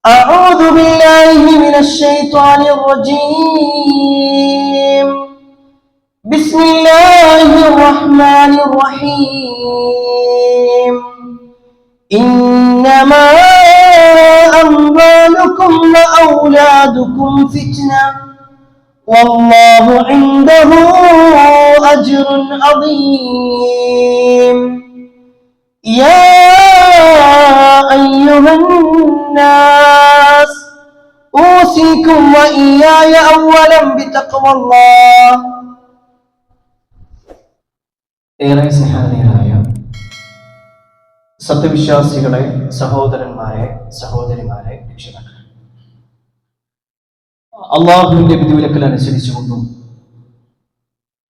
أعوذ بالله من الشيطان الرجيم. بسم الله الرحمن الرحيم. إنما أموالكم وأولادكم فتنة والله عنده أجر عظيم. يا أيها الناس أوصيكم وإياي أولا بتقوى الله. ഏറെ സ്നേഹനീയരായ സത്യവിശ്വാസികളെ, സഹോദരന്മാരെ, സഹോദരിമാരെ, രക്ഷിതാക്കളെ, അള്ളാഹുവിന്റെ വിധിവിലക്കൽ അനുസരിച്ചുകൊണ്ടും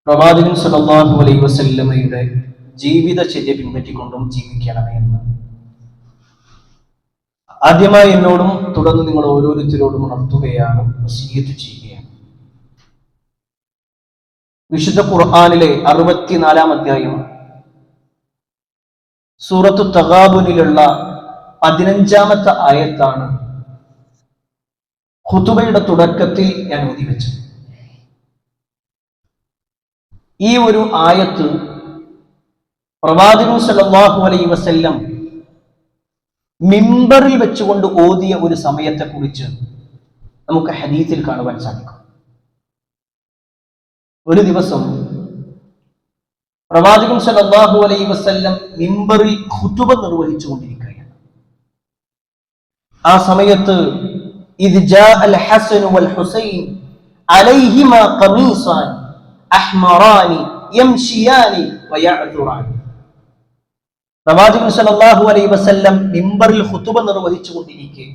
പ്രവാചകൻ സല്ലല്ലാഹു അലൈഹി വസല്ലമയുടെ ജീവിതചര്യ പിൻപറ്റിക്കൊണ്ടും ജീവിക്കണമേ എന്ന് ആദ്യമായി എന്നോടും തുടർന്ന് നിങ്ങൾ ഓരോരുത്തരോടും ഉണർത്തുകയാണ്, വസിയ്യത്ത് ചെയ്യുകയാണ്. വിശുദ്ധ ഖുർആനിലെ 64-ാം അധ്യായം സൂറത്തു തഗാബുനിലുള്ള 15-ാമത്തെ ആയത്താണ് ഖുതുബയുടെ തുടക്കത്തിൽ ഞാൻ ഓതി വെച്ചത്. ഈ ഒരു ആയത്ത് പ്രവാചകൻ സല്ലല്ലാഹു അലൈഹി വസല്ലം മിമ്പറിൽ വെച്ചുകൊണ്ട് ഓതിയ ഒരു സമയത്തെ കുറിച്ച് നമുക്ക് ഹദീസിൽ കാണുവാൻ സാധിക്കും. ഒരു ദിവസം പ്രവാചകൻ സല്ലല്ലാഹു അലൈഹി വസല്ലം മിമ്പറിൽ ഖുതുബ നിർവഹിച്ചുകൊണ്ടിരിക്കുകയാണ്. ആ സമയത്ത് ഇദ് ജാഅൽ ഹസൻ വൽ ഹുസൈൻ അലൈഹിമാ ഖമീസാൻ അഹ്മറാനി യംശിയാനി വയഅ്ദുറാനി. പ്രവാചകൻ സല്ലല്ലാഹു അലൈഹി വസല്ലം മിമ്പറിൽ ഖുതുബ നിർവഹിച്ചുകൊണ്ടിരിക്കെ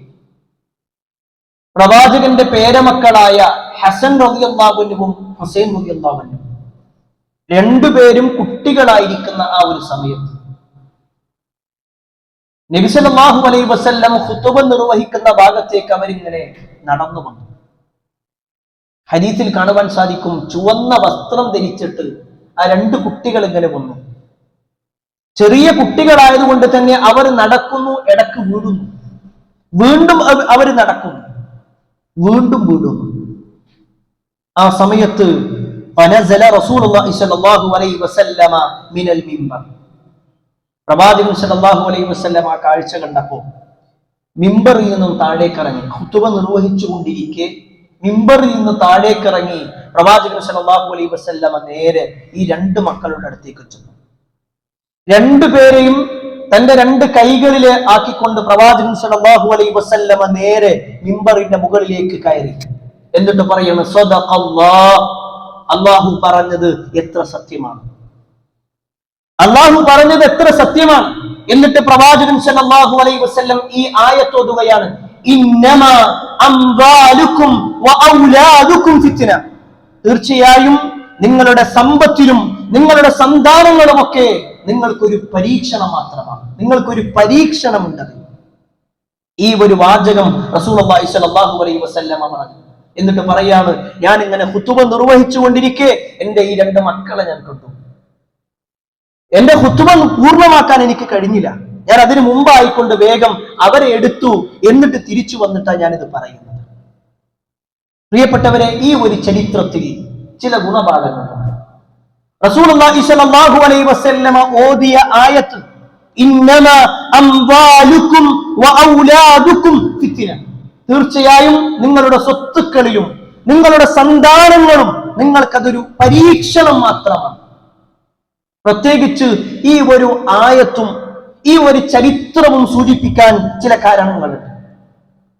പ്രവാചകന്റെ പേരമക്കളായ ഹസൻ റളിയല്ലാഹു അൻഹുവും ഹുസൈൻ റളിയല്ലാഹു അൻഹും രണ്ടുപേരും കുട്ടികളായിരിക്കുന്ന ആ ഒരു സമയത്ത് നബി സല്ലല്ലാഹു അലൈഹി വസല്ലം ഖുതുബ നിർവഹിക്കുന്ന ഭാഗത്തേക്ക് അവരിങ്ങനെ നടന്നു വന്നു. ഹദീസിൽ കാണുവാൻ സാധിക്കും, ചുവന്ന വസ്ത്രം ധരിച്ചിട്ട് ആ രണ്ട് കുട്ടികൾ ഇങ്ങനെ വന്നു. ചെറിയ കുട്ടികളായതുകൊണ്ട് തന്നെ അവർ നടക്കുന്നു, ഇടക്ക് വീഴുന്നു, വീണ്ടും അവർ നടക്കുന്നു, വീണ്ടും വീഴുന്നു. ആ സമയത്ത് ഫനസല റസൂലുള്ളാഹി സ്വല്ലല്ലാഹു അലൈഹി വസല്ലമ മിനൽ മിമ്പർ. പ്രവാചകൻ സ്വല്ലല്ലാഹു അലൈഹി വസല്ലം ആ കാഴ്ച കണ്ടപ്പോൾ മിമ്പറിൽ നിന്നും താഴേക്കിറങ്ങി. ഖുതുബ നിർവഹിച്ചുകൊണ്ടിരിക്കെ മിമ്പറിൽ നിന്ന് താഴേക്കിറങ്ങി പ്രവാചകൻ സല്ലല്ലാഹു അലൈഹി വസല്ലമ നേരെ ഈ രണ്ട് മക്കളുടെ അടുത്തേക്ക് ചെന്നു. രണ്ടുപേരെയും തന്റെ രണ്ട് കൈകളിൽ ആക്കിക്കൊണ്ട് പ്രവാചകൻ സല്ലല്ലാഹു അലൈഹി വസല്ലമ നേരെ മിമ്പറിന്റെ മുകളിലേക്ക് കയറി. എന്നിട്ട് പറയുന്നു, സ്വദഖല്ലാഹ്, അല്ലാഹു പറഞ്ഞത് എത്ര സത്യമാണ്, അല്ലാഹു പറഞ്ഞത് എത്ര സത്യമാണ്. എന്നിട്ട് പ്രവാചകൻ സല്ലല്ലാഹു അലൈഹി വസല്ലം ഈ ആയത്ത് ഓതുകയാണ്, ഇന്നമാ അംവാലുക്കും വഔലാദുക്കും ഫിത്ന. തീർച്ചയായും നിങ്ങളുടെ സമ്പത്തിലും നിങ്ങളുടെ സന്താനങ്ങളുമൊക്കെ നിങ്ങൾക്കൊരു പരീക്ഷണം മാത്രമാണ്, നിങ്ങൾക്കൊരു പരീക്ഷണമുണ്ട്. ഈ ഒരു വാചകം റസൂലുള്ളാഹി സ്വല്ലല്ലാഹു അലൈഹി വസല്ലം പറഞ്ഞു. എന്നിട്ട് പറയാണ്, ഞാൻ ഇങ്ങനെ ഖുതുബ നിർവഹിച്ചുകൊണ്ടിരിക്കെ എന്റെ ഈ രണ്ട് മക്കളെ ഞാൻ കണ്ടു. എന്റെ ഖുതുബ പൂർണ്ണമാക്കാൻ എനിക്ക് കഴിഞ്ഞില്ല. ഞാൻ അതിനു മുമ്പായിക്കൊണ്ട് വേഗം അവരെ എടുത്തു, എന്നിട്ട് തിരിച്ചു വന്നിട്ടാണ് ഞാനിത് പറയുന്നത്. പ്രിയപ്പെട്ടവരെ, ഈ ഒരു ചരിത്രത്തിൽ ചില ഗുണപാഠങ്ങളുണ്ട്. റസൂലുള്ളാഹി സ്വല്ലല്ലാഹു അലൈഹി വസല്ലമ ഓതിയ ആയത്ത് ഇന്നമാ അംവാലുക്കും വഔലാദുക്കും ഫിത്ന. തീർച്ചയായും നിങ്ങളുടെ സ്വത്തുക്കളിലും നിങ്ങളുടെ സന്താനങ്ങളും നിങ്ങൾക്കതൊരു പരീക്ഷണം മാത്രമാണ്. പ്രത്യേകിച്ച് ഈ ഒരു ആയത്തും ഈ ഒരു ചരിത്രവും സൂചിപ്പിക്കാൻ ചില കാരണങ്ങളുണ്ട്.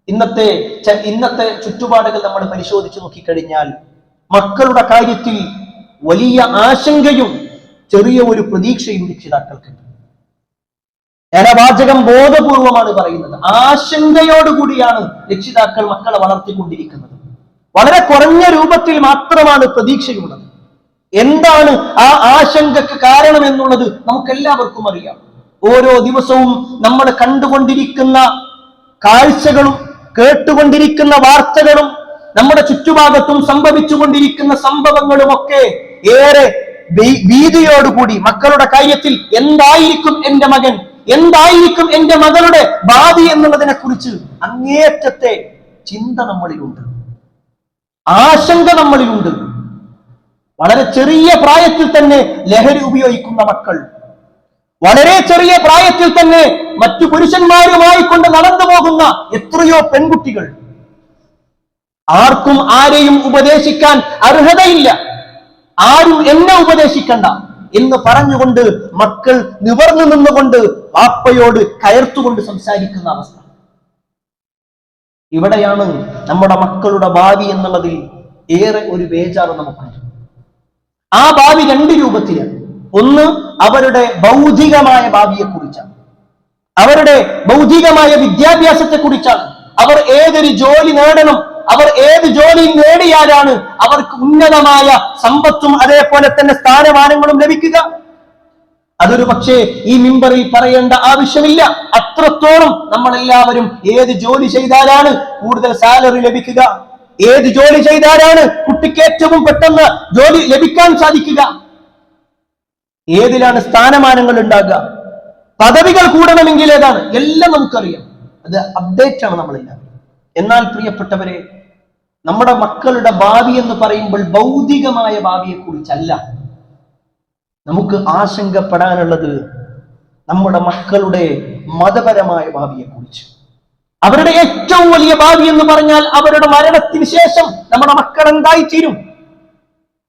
ഇന്നത്തെ ചുറ്റുപാടുകൾ നമ്മൾ പരിശോധിച്ചു നോക്കിക്കഴിഞ്ഞാൽ മക്കളുടെ കാര്യത്തിൽ വലിയ ആശങ്കയും ചെറിയ ഒരു പ്രതീക്ഷയും രക്ഷിതാക്കൾക്കുണ്ട്. ഞാൻ ആ വാചകം ബോധപൂർവമാണ് പറയുന്നത്. ആശങ്കയോടുകൂടിയാണ് രക്ഷിതാക്കൾ മക്കളെ വളർത്തിക്കൊണ്ടിരിക്കുന്നത്. വളരെ കുറഞ്ഞ രൂപത്തിൽ മാത്രമാണ് പ്രതീക്ഷയുള്ളത്. എന്താണ് ആ ആശങ്കക്ക് കാരണം എന്നുള്ളത് നമുക്കെല്ലാവർക്കും അറിയാം. ഓരോ ദിവസവും നമ്മൾ കണ്ടുകൊണ്ടിരിക്കുന്ന കാഴ്ചകളും കേട്ടുകൊണ്ടിരിക്കുന്ന വാർത്തകളും നമ്മുടെ ചുറ്റുഭാഗത്തും സംഭവിച്ചുകൊണ്ടിരിക്കുന്ന സംഭവങ്ങളുമൊക്കെ ഏറെ ഭീതിയോടുകൂടി മക്കളുടെ കാര്യത്തിൽ എന്തായിരിക്കും എന്റെ മകൻ, എന്തായിരിക്കും എന്റെ മകളുടെ ഭാവി എന്നുള്ളതിനെ കുറിച്ച് അങ്ങേയറ്റത്തെ ചിന്ത നമ്മളിലുണ്ട്, ആശങ്ക നമ്മളിലുണ്ട്. വളരെ ചെറിയ പ്രായത്തിൽ തന്നെ ലഹരി ഉപയോഗിക്കുന്ന മക്കൾ, വളരെ ചെറിയ പ്രായത്തിൽ തന്നെ മറ്റു പുരുഷന്മാരുമായി കൊണ്ട് നടന്നു പോകുന്ന എത്രയോ പെൺകുട്ടികൾ. ആർക്കും ആരെയും ഉപദേശിക്കാൻ അർഹതയില്ല, ആരും എന്നെ ഉപദേശിക്കണ്ട എന്ന് പറഞ്ഞുകൊണ്ട് മക്കൾ നിവർന്നു നിന്നുകൊണ്ട് വാപ്പയോട് കയർത്തുകൊണ്ട് സംസാരിക്കുന്ന അവസ്ഥ. ഇവിടെയാണ് നമ്മുടെ മക്കളുടെ ഭാവി എന്നുള്ളതിൽ ഏറെ ഒരു ബേജാറ് നമുക്കുണ്ട്. ആ ഭാവി രണ്ട് രൂപത്തിലാണ്. ഒന്ന്, അവരുടെ ഭൗതികമായ ഭാവിയെ കുറിച്ചാണ്, അവരുടെ ഭൗതികമായ വിദ്യാഭ്യാസത്തെ കുറിച്ചാണ്. അവർ ഏതൊരു ജോലി നേടണം, അവർ ഏത് ജോലി നേടിയാലാണ് അവർക്ക് ഉന്നതമായ സമ്പത്തും അതേപോലെ തന്നെ സ്ഥാനമാനങ്ങളും ലഭിക്കുക. അതൊരു പക്ഷേ ഈ മിമ്പറിൽ പറയേണ്ട ആവശ്യമില്ല. അത്രത്തോളം നമ്മളെല്ലാവരും ഏത് ജോലി ചെയ്താലാണ് കൂടുതൽ സാലറി ലഭിക്കുക, ഏത് ജോലി ചെയ്താലാണ് കുട്ടിക്ക് ഏറ്റവും പെട്ടെന്ന് ജോലി ലഭിക്കാൻ സാധിക്കുക, ഏതിലാണ് സ്ഥാനമാനങ്ങൾ ഉണ്ടാകുക, പദവികൾ കൂടണമെങ്കിൽ ഏതാണ്, എല്ലാം നമുക്കറിയാം. അത് അപ്ഡേറ്റ് ആണ് നമ്മളെല്ലാം. എന്നാൽ പ്രിയപ്പെട്ടവരെ, നമ്മുടെ മക്കളുടെ ഭാവി എന്ന് പറയുമ്പോൾ ഭൗതികമായ ഭാവിയെ കുറിച്ചല്ല നമുക്ക് ആശങ്കപ്പെടാനുള്ളത്, നമ്മുടെ മക്കളുടെ മതപരമായ ഭാവിയെ കുറിച്ച്. അവരുടെ ഏറ്റവും വലിയ ഭാവി എന്ന് പറഞ്ഞാൽ അവരുടെ മരണത്തിന് ശേഷം നമ്മുടെ മക്കൾ എന്തായിത്തീരും,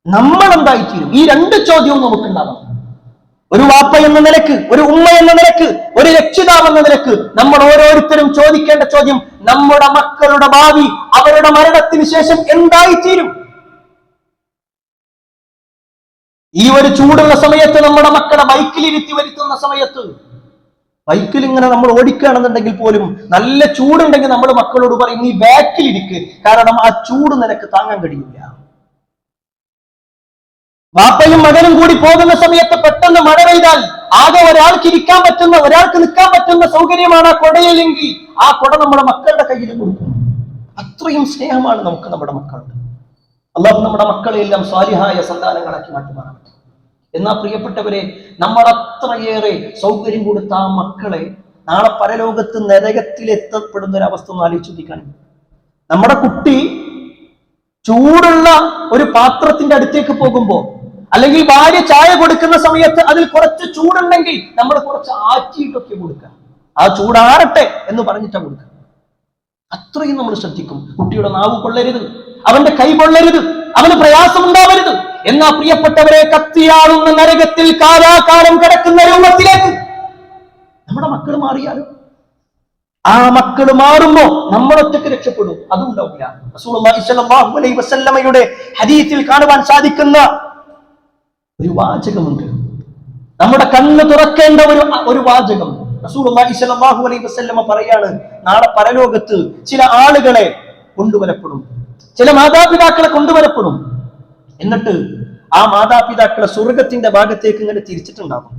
നമ്മൾ എന്തായിത്തീരും. ഈ രണ്ട് ചോദ്യവും നമുക്കുണ്ടാവണം. ഒരു വാപ്പ എന്ന നിലക്ക്, ഒരു ഉമ്മ എന്ന നിലക്ക്, ഒരു രക്ഷിതാവ് എന്ന നിലക്ക് നമ്മൾ ഓരോരുത്തരും ചോദിക്കേണ്ട ചോദ്യം, നമ്മുടെ മക്കളുടെ ഭാവി അവരുടെ മരണത്തിന് ശേഷം എന്തായിത്തീരും. ഈ ഒരു ചൂടുള്ള സമയത്ത് നമ്മുടെ മക്കളെ ബൈക്കിലിരുത്തി വരുത്തുന്ന സമയത്ത്, ബൈക്കിൽ ഇങ്ങനെ നമ്മൾ ഓടിക്കുകയാണെന്നുണ്ടെങ്കിൽ പോലും നല്ല ചൂടുണ്ടെങ്കിൽ നമ്മൾ മക്കളോട് പറയും, നീ ബാക്കിലിരിക്ക്, കാരണം ആ ചൂട് നിനക്ക് താങ്ങാൻ കഴിയില്ല. വാപ്പയും മകനും കൂടി പോകുന്ന സമയത്ത് പെട്ടെന്ന് മഴ പെയ്താൽ ആകെ ഒരാൾക്ക് ഇരിക്കാൻ പറ്റുന്ന, ഒരാൾക്ക് നിൽക്കാൻ പറ്റുന്ന സൗകര്യമാണ് ആ കൊടയിലെങ്കിൽ ആ കൊട നമ്മുടെ മക്കളുടെ കയ്യിൽ കൊടുക്കും. അത്രയും സ്നേഹമാണ് നമുക്ക് നമ്മുടെ മക്കളുടെ. അല്ലാഹു നമ്മുടെ മക്കളെ എല്ലാം സ്വാലിഹായ സന്താനങ്ങളാക്കി മാറ്റുമാറാണ്. എന്നാൽ പ്രിയപ്പെട്ടവരെ, നമ്മൾ അത്രയേറെ സൗകര്യം കൊടുത്ത ആ മക്കളെ നാളെ പരലോകത്ത് നരകത്തിൽ എത്തപ്പെടുന്ന ഒരു അവസ്ഥ ഒന്ന് ആലോചിച്ച് ചിന്തിക്കണം. നമ്മുടെ കുട്ടി ചൂടുള്ള ഒരു പാത്രത്തിന്റെ അടുത്തേക്ക് പോകുമ്പോ, അല്ലെങ്കിൽ ഭാര്യ ചായ കൊടുക്കുന്ന സമയത്ത് അതിൽ കുറച്ച് ചൂടുണ്ടെങ്കിൽ നമ്മൾ കുറച്ച് ആറ്റിയിട്ടൊക്കെ കൊടുക്കുക, ആ ചൂടാറട്ടെ എന്ന് പറഞ്ഞിട്ടാ കൊടുക്കുക. അത്രയും നമ്മൾ ശ്രദ്ധിക്കും. കുട്ടിയുടെ നാവ് കൊള്ളരുത്, അവന്റെ കൈ കൊള്ളരുത്, അവന് പ്രയാസം ഉണ്ടാവരുത്. എന്നാ പ്രിയപ്പെട്ടവരെ, കത്തിയാളുന്ന നരകത്തിൽ കാലാകാലം കിടക്കുന്ന രൂപത്തിലേക്ക് നമ്മുടെ മക്കൾ മാറിയാലും, ആ മക്കൾ മാറുമ്പോ നമ്മളൊറ്റക്ക് രക്ഷപ്പെടും, അതുണ്ടാവില്ല. റസൂലുള്ളാഹി സ്വല്ലല്ലാഹു അലൈഹി വസല്ലമയുടെ ഹദീസിൽ കാണുവാൻ സാധിക്കുന്ന ഒരു വാചകമുണ്ട്, നമ്മുടെ കണ്ണ് തുറക്കേണ്ട ഒരു വാചകം. റസൂലുള്ളാഹി സ്വല്ലല്ലാഹു അലൈഹി വസല്ലമ പറയാണ്, നാളെ പരലോകത്ത് ചില ആളുകളെ കൊണ്ടുവരപ്പെടും, ചില മാതാപിതാക്കളെ കൊണ്ടുവരപ്പെടും. എന്നിട്ട് ആ മാതാപിതാക്കളെ സ്വർഗത്തിന്റെ ഭാഗത്തേക്ക് ഇങ്ങനെ തിരിച്ചിട്ടുണ്ടാകും.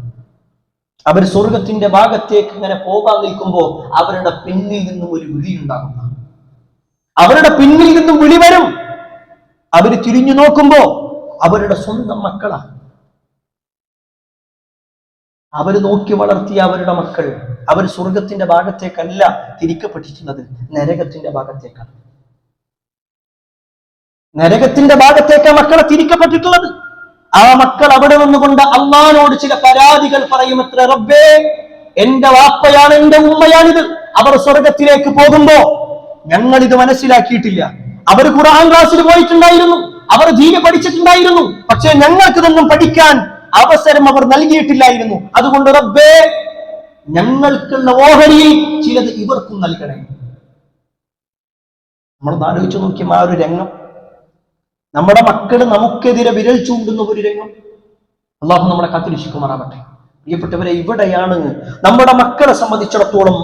അവർ സ്വർഗത്തിന്റെ ഭാഗത്തേക്ക് ഇങ്ങനെ പോകാൻ നിൽക്കുമ്പോ അവരുടെ പിന്നിൽ നിന്നും ഒരു വിളി ഉണ്ടാകും, അവരുടെ പിന്നിൽ നിന്നും വിളി വരും. അവര് തിരിഞ്ഞു നോക്കുമ്പോ അവരുടെ സ്വന്തം മക്കളാണ്, അവര് നോക്കി വളർത്തിയ അവരുടെ മക്കൾ. അവർ സ്വർഗത്തിന്റെ ഭാഗത്തേക്കല്ല തിരിക്കപ്പെട്ടിട്ടുള്ളത്, നരകത്തിന്റെ ഭാഗത്തേക്കാണ്. നരകത്തിന്റെ ഭാഗത്തേക്ക് മക്കളെ തിരിക്കപ്പെട്ടിട്ടുള്ളത്. ആ മക്കൾ അവിടെ നിന്നുകൊണ്ട് അള്ളാഹുവിനോട് ചില പരാതികൾ പറയുമത്രേ, റബ്ബേ, എന്റെ വാപ്പയാണ്, എന്റെ ഉമ്മയാണിത്, അവർ സ്വർഗത്തിലേക്ക് പോകുമ്പോ ഞങ്ങൾ ഇത് മനസ്സിലാക്കിയിട്ടില്ല. അവർ ഖുർആൻ ക്ലാസ്സിൽ പോയിട്ടുണ്ടായിരുന്നു, അവർ ദീന് പഠിച്ചിട്ടുണ്ടായിരുന്നു, പക്ഷേ ഞങ്ങൾക്കിതൊന്നും പഠിക്കാൻ അവസരം അവർ നൽകിയിട്ടില്ലായിരുന്നു. അതുകൊണ്ട് റബ്ബേ, ഞങ്ങൾക്കുള്ള ഓഹരിയിൽ ചിലത് ഇവർക്കും നൽകണേ. നമ്മളൊന്ന് ആലോചിച്ചു നോക്കിയ ആ ഒരു രംഗം, നമ്മുടെ മക്കൾ നമുക്കെതിരെ വിരൽ ചൂണ്ടുന്ന ഒരു രംഗം. അള്ളാഹു നമ്മളെ കാത്തുരക്ഷിക്കുമാറാവട്ടെ. പ്രിയപ്പെട്ടവരെ, ഇവിടെയാണ് നമ്മുടെ മക്കളെ സംബന്ധിച്ചിടത്തോളം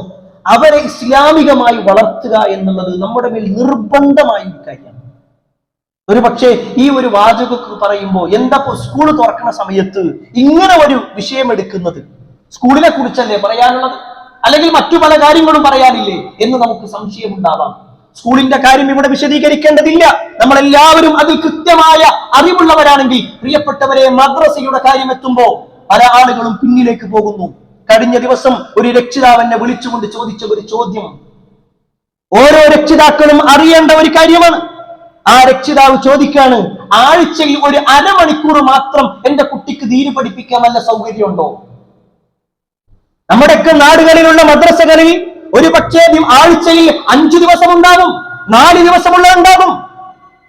അവരെ ഇസ്ലാമികമായി വളർത്തുക എന്നുള്ളത് നമ്മുടെ മേൽ നിർബന്ധമായ ഒരു കാര്യമാണ്. ഒരു പക്ഷേ ഈ ഒരു വാചകം പറയുമ്പോൾ എന്താ സ്കൂൾ തുറക്കുന്ന സമയത്ത് ഇങ്ങനെ ഒരു വിഷയം എടുക്കുന്നത്, സ്കൂളിനെ കുറിച്ചല്ലേ പറയാനുള്ളത്, അല്ലെങ്കിൽ മറ്റു പല കാര്യങ്ങളും പറയാനില്ലേ എന്ന് നമുക്ക് സംശയമുണ്ടാവാം. സ്കൂളിന്റെ കാര്യം ഇവിടെ വിശദീകരിക്കേണ്ടതില്ല, നമ്മളെല്ലാവരും അതിൽ കൃത്യമായ അറിവുള്ളവരാണെങ്കിൽ. പ്രിയപ്പെട്ടവരെ, മദ്രസയുടെ കാര്യം എത്തുമ്പോ പല ആളുകളും പിന്നിലേക്ക് പോകുന്നു. കഴിഞ്ഞ ദിവസം ഒരു രക്ഷിതാവ് എന്നെ വിളിച്ചുകൊണ്ട് ചോദിച്ച ഒരു ചോദ്യം ഓരോ രക്ഷിതാക്കളും അറിയേണ്ട ഒരു കാര്യമാണ്. ആ രക്ഷിതാവ് ചോദിക്കാണ്, ആഴ്ചയിൽ ഒരു അരമണിക്കൂർ മാത്രം എന്റെ കുട്ടിക്ക് ദീന് പഠിപ്പിക്കാൻ വല്ല സൗകര്യമുണ്ടോ? നമ്മുടെയൊക്കെ നാടുകളിലുള്ള മദ്രസകളിൽ ഒരു പക്ഷേ ആഴ്ചയിൽ 5 ദിവസം ഉണ്ടാകും, 4 ദിവസമുള്ള ഉണ്ടാകും.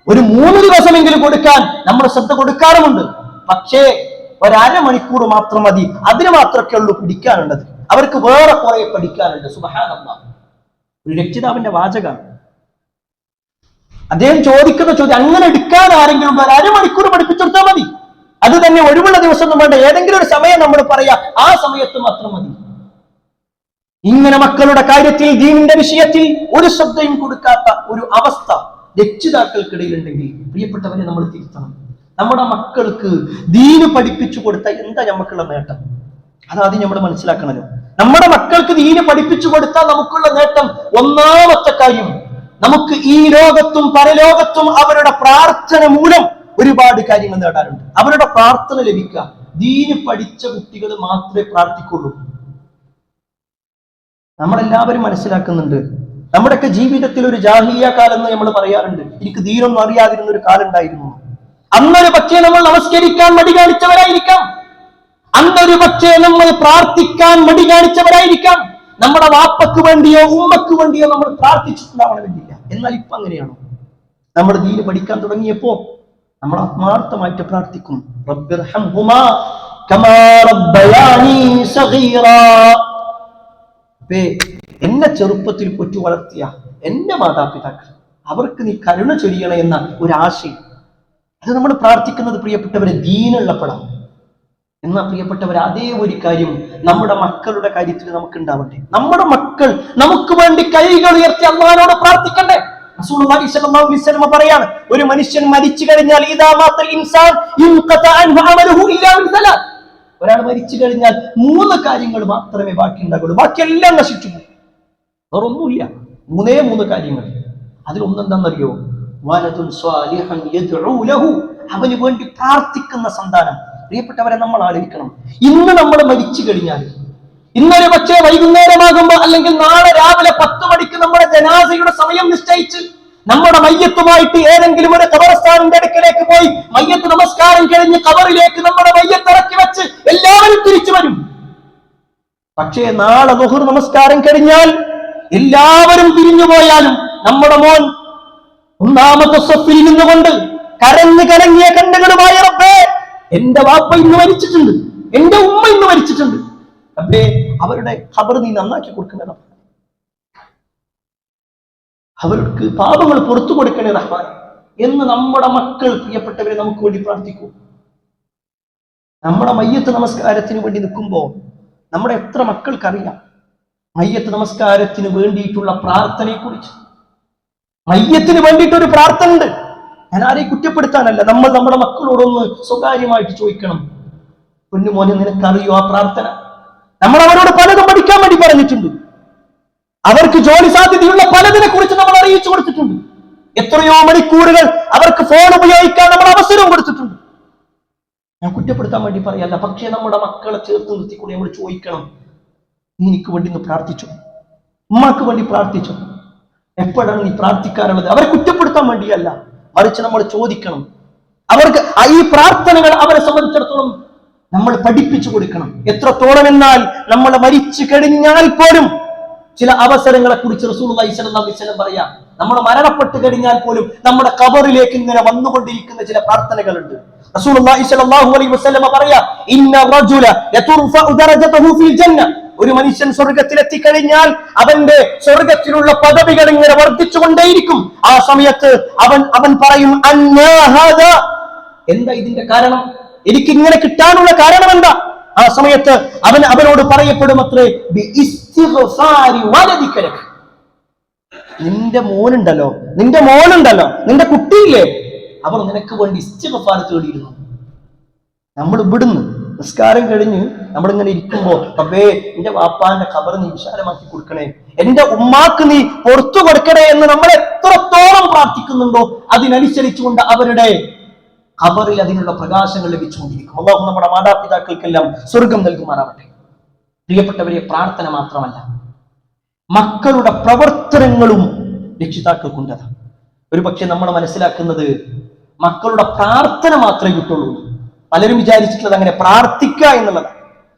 ഒരു 3 ദിവസമെങ്കിലും കൊടുക്കാൻ നമ്മൾ ശ്രദ്ധ കൊടുക്കാറുമുണ്ട്. പക്ഷേ ഒരമണിക്കൂർ മാത്രം മതി. അതിന് മാത്രമൊക്കെ ഉള്ളൂ പഠിക്കാനുള്ളത്. അവർക്ക് വേറെ കുറെ പഠിക്കാനുണ്ട്. സുബ്ഹാനല്ലാഹ്, ഒരു രക്ഷിതാവിന്റെ വാചകമാണ്. അദ്ദേഹം ചോദിക്കുന്ന ചോദ്യം, അങ്ങനെ എടുക്കാൻ ആരെങ്കിലും ഒരു അരമണിക്കൂർ പഠിപ്പിച്ചെടുത്താൽ മതി. അത് തന്നെ ഒഴിവുള്ള ദിവസം ഒന്നും വേണ്ട, ഏതെങ്കിലും ഒരു സമയം നമ്മൾ പറയാ, ആ സമയത്ത് മാത്രം മതി. ഇങ്ങനെ മക്കളുടെ കാര്യത്തിൽ, ദീനിന്റെ വിഷയത്തിൽ ഒരു ശ്രദ്ധയും കൊടുക്കാത്ത ഒരു അവസ്ഥ രക്ഷിതാക്കൾക്കിടയിൽ ഉണ്ടെങ്കിൽ പ്രിയപ്പെട്ടവരെ നമ്മൾ തിരുത്തണം. നമ്മുടെ മക്കൾക്ക് ദീന് പഠിപ്പിച്ചു കൊടുത്താൽ എന്താ നമുക്കുള്ള നേട്ടം? അതാദ്യം നമ്മൾ മനസ്സിലാക്കണല്ലോ. നമ്മുടെ മക്കൾക്ക് ദീന് പഠിപ്പിച്ചു കൊടുത്താൽ നമുക്കുള്ള നേട്ടം, ഒന്നാമത്തെ കാര്യം, നമുക്ക് ഈ ലോകത്തും പരലോകത്തും അവരുടെ പ്രാർത്ഥന മൂലം ഒരുപാട് കാര്യങ്ങൾ നേടാനുണ്ട്. അവരുടെ പ്രാർത്ഥന ലഭിക്കുക. ദീന് പഠിച്ച കുട്ടികൾ മാത്രമേ പ്രാർത്ഥിക്കുള്ളൂ. നമ്മളെല്ലാവരും മനസ്സിലാക്കുന്നുണ്ട്. നമ്മുടെയൊക്കെ ജീവിതത്തിൽ ഒരു ജാഹിലിയ കാലം എന്ന് നമ്മൾ പറയാറുണ്ട്. എനിക്ക് ദീനൊന്നും അറിയാതിരുന്ന ഒരു കാലം ഉണ്ടായിരുന്നു. അന്നൊരു പക്ഷേ നമ്മൾ നമസ്കരിക്കാൻ മടി കാണിച്ചവരായിരിക്കാം. അന്നൊരു പക്ഷേ നമ്മൾ പ്രാർത്ഥിക്കാൻ മടി കാണിച്ചവരായിരിക്കാം. നമ്മുടെ വാപ്പക്ക് വേണ്ടിയോ ഉമ്മക്ക് വേണ്ടിയോ നമ്മൾ പ്രാർത്ഥിച്ചിട്ടുണ്ടാവണമെന്നില്ല. എന്നാൽ ഇപ്പൊ അങ്ങനെയാണോ? നമ്മൾ ദീന് പഠിക്കാൻ തുടങ്ങിയപ്പോ നമ്മൾ ആത്മാർത്ഥമായിട്ട് പ്രാർത്ഥിക്കും, റബ്ബിർഹംഹുമാ കമാ റബ്ബയാനി സഗീറാ. എന്നെ ചെറുപ്പത്തിൽ പൊറ്റു വളർത്തിയ എന്റെ മാതാപിതാക്കൾ, അവർക്ക് നീ കരുണ ചൊരിയണേ എന്ന ഒരു ആശയം, അത് നമ്മൾ പ്രാർത്ഥിക്കുന്നത് പ്രിയപ്പെട്ടവരെ ദീനുള്ളപ്പോഴാണ്. എന്നാൽ പ്രിയപ്പെട്ടവരെ, അതേ ഒരു കാര്യം നമ്മുടെ മക്കളുടെ കാര്യത്തിൽ നമുക്ക് ഉണ്ടാവണ്ടേ? നമ്മുടെ മക്കൾ നമുക്ക് വേണ്ടി കൈകൾ ഉയർത്തി അല്ലാഹുവോട് പ്രാർത്ഥിക്കണ്ടേ? റസൂലുള്ളാഹി സ്വല്ലല്ലാഹു അലൈഹി വസല്ലം പറയാണ്, ഒരു മനുഷ്യൻ മരിച്ചു കഴിഞ്ഞാൽ ഇദാ മാത്തൽ ഇൻസാൻ ഇൻഖത അൻഹു അമലുഹു ഇല്ലാ മിൻ സലാത്ത്. ഒരാൾ മരിച്ചു കഴിഞ്ഞാൽ 3 കാര്യങ്ങൾ മാത്രമേ ബാക്കി ഉണ്ടാകുള്ളൂ. ബാക്കിയെല്ലാം നശിച്ചു പോകും. വേറൊന്നുമില്ല. 3 കാര്യങ്ങൾ. അതിലൊന്നെന്താണെന്നറിയോ? വലദുൻ സ്വാലിഹൻ യദ്ഉ ലഹു, അവന് വേണ്ടി പ്രാർത്ഥിക്കുന്ന സന്താനം. പ്രിയപ്പെട്ടവരെ, നമ്മൾ ആലോചിക്കണം, ഇന്ന് നമ്മൾ മരിച്ചു കഴിഞ്ഞാൽ, ഇന്നൊരു പക്ഷേ വൈകുന്നേരമാകുമ്പോൾ അല്ലെങ്കിൽ നാളെ രാവിലെ 10 മണിക്ക് നമ്മുടെ ജനാസയുടെ സമയം നിശ്ചയിച്ച് നമ്മുടെ മയ്യത്തുമായിട്ട് ഏതെങ്കിലും ഒരു ഖബർസ്ഥാനിന്റെ അടുക്കലേക്ക് പോയി മയ്യത്ത് നമസ്കാരം കഴിഞ്ഞ് ഖബറിലേക്ക് നമ്മുടെ മയ്യത്ത് ഇറക്കി വെച്ച് എല്ലാവരും തിരിച്ചു വരും. പക്ഷേ നാളെ ദുഹർ നമസ്കാരം കഴിഞ്ഞാൽ എല്ലാവരും പിരിഞ്ഞു പോയാലും നമ്മുടെ മോൻ 1ാമത്തെ സഫിൽ നിന്നുകൊണ്ട് കരഞ്ഞു കലങ്ങിയ കണ്ണുകളുമായി, റബ്ബേ എന്റെ വാപ്പ ഇന്ന് മരിച്ചിട്ടുണ്ട്, എന്റെ ഉമ്മ ഇന്ന് മരിച്ചിട്ടുണ്ട്, റബ്ബേ അവരുടെ ഖബർ നീ നന്നാക്കി കൊടുക്കണേ റബ്ബേ, അവർക്ക് പാപങ്ങൾ പുറത്തു കൊടുക്കണേ റഹ്മാൻ എന്ന് നമ്മുടെ മക്കൾ, പ്രിയപ്പെട്ടവരെ, നമുക്ക് വേണ്ടി പ്രാർത്ഥിക്കൂ. നമ്മുടെ മയ്യത്ത് നമസ്കാരത്തിന് വേണ്ടി നിൽക്കുമ്പോൾ നമ്മുടെ എത്ര മക്കൾക്കറിയാം മയ്യത്ത് നമസ്കാരത്തിന് വേണ്ടിയിട്ടുള്ള പ്രാർത്ഥനയെ കുറിച്ച്? മയ്യത്തിന് വേണ്ടിയിട്ടൊരു പ്രാർത്ഥന ഉണ്ട്. ഞാൻ ആരെയും കുറ്റപ്പെടുത്താനല്ല, നമ്മൾ നമ്മുടെ മക്കളോടൊന്ന് സ്വകാര്യമായിട്ട് ചോദിക്കണം, പൊന്നുമോനെ നിനക്കറിയോ ആ പ്രാർത്ഥന? നമ്മൾ അവരോട് പലതും പഠിക്കാൻ വേണ്ടി പറഞ്ഞിട്ടുണ്ട്. അവർക്ക് ജോലി സാധ്യതയുള്ള പലതിനെ കുറിച്ച് നമ്മൾ അറിയിച്ചു കൊടുത്തിട്ടുണ്ട്. എത്രയോ മണിക്കൂറുകൾ അവർക്ക് ഫോൺ ഉപയോഗിക്കാൻ നമ്മൾ അവസരവും കൊടുത്തിട്ടുണ്ട്. ഞാൻ കുറ്റപ്പെടുത്താൻ വേണ്ടി പറയല്ല, പക്ഷേ നമ്മുടെ മക്കളെ ചേർത്ത് നിർത്തിക്കൂടി നമ്മൾ ചോദിക്കണം, നീ എനിക്ക് വേണ്ടി ഒന്ന് പ്രാർത്ഥിച്ചു, ഉമ്മാക്ക് വേണ്ടി പ്രാർത്ഥിച്ചു, എപ്പോഴാണ് നീ പ്രാർത്ഥിക്കാറുള്ളത്? അവരെ കുറ്റപ്പെടുത്താൻ വേണ്ടിയല്ല, മറിച്ച് നമ്മൾ ചോദിക്കണം. അവർക്ക് ഈ പ്രാർത്ഥനകൾ അവരെ സംബന്ധിച്ചിടത്തോളം നമ്മൾ പഠിപ്പിച്ചു കൊടുക്കണം. എത്രത്തോളം എന്നാൽ നമ്മൾ മരിച്ചു കഴിഞ്ഞാൽ പോലും ചില അവസരങ്ങളെ കുറിച്ച് റസൂലുള്ളാഹി സ്വല്ലല്ലാഹു അലൈഹി വസല്ലം പറയാം, നമ്മൾ മരണപ്പെട്ട് കഴിഞ്ഞാൽ പോലും നമ്മുടെ ഖബറിലേക്ക് ഇങ്ങനെ വന്നുകൊണ്ടിരിക്കുന്ന ചില പ്രാർത്ഥനകളുണ്ട്. റസൂലുള്ളാഹി സ്വല്ലല്ലാഹു അലൈഹി വസല്ലം പറയാ, ഇന്ന റജുല യതുർഫഉ ദറജതുഹു ഫിൽ ജന്ന, ഒരു മനുഷ്യൻ സ്വർഗ്ഗത്തിലെത്തി കഴിഞ്ഞാൽ അവന്റെ സ്വർഗ്ഗത്തിലുള്ള പദവികൾ ഇങ്ങനെ വർദ്ധിച്ചുകൊണ്ടേയിരിക്കും. ആ സമയത്ത് അവൻ പറയും, അന്നാ ഹാദാ, എന്താ ഇതിന്റെ കാരണം? എനിക്ക് ഇങ്ങനെ കിട്ടാനുള്ള കാരണം എന്താ? ആ സമയത്ത് അവനോട് പറയപ്പെടും അത്രേ, നിന്റെ മോനുണ്ടല്ലോ, നിന്റെ കുട്ടിയില്ലേ, അവർ നിനക്ക് വേണ്ടി ഇസ്തിഗ്ഫാർ തേടിയിരുന്നു. നമ്മൾ ഇവിടുന്ന് നിസ്കാരം കഴിഞ്ഞ് നമ്മളിങ്ങനെ ഇരിക്കുമ്പോ, റബ്ബേ എന്റെ വാപ്പാന്റെ ഖബർ നീ വിശാലമാക്കി കൊടുക്കണേ, എന്റെ ഉമ്മാക്ക് നീ പുറത്തു കൊടുക്കണേ എന്ന് നമ്മൾ എത്രത്തോളം പ്രാർത്ഥിക്കുന്നുണ്ടോ അതിനനുസരിച്ചുകൊണ്ട് അവരുടെ ഖബറിൽ അതിനുള്ള പ്രകാശങ്ങൾ ലഭിച്ചുകൊണ്ടിരിക്കും. അല്ലാഹു നമ്മുടെ മാതാപിതാക്കൾക്കെല്ലാം സ്വർഗം നൽകുമാറാവട്ടെ. പ്രിയപ്പെട്ടവരെ, പ്രാർത്ഥന മാത്രമല്ല, മക്കളുടെ പ്രവർത്തനങ്ങളും രക്ഷിതാക്കൾക്കുണ്ടത്. ഒരു പക്ഷെ നമ്മൾ മനസ്സിലാക്കുന്നത് മക്കളുടെ പ്രാർത്ഥന മാത്രമേ കിട്ടുള്ളൂ. പലരും വിചാരിച്ചിട്ടുള്ളത് അങ്ങനെ പ്രാർത്ഥിക്കുക എന്നുള്ളതാണ്.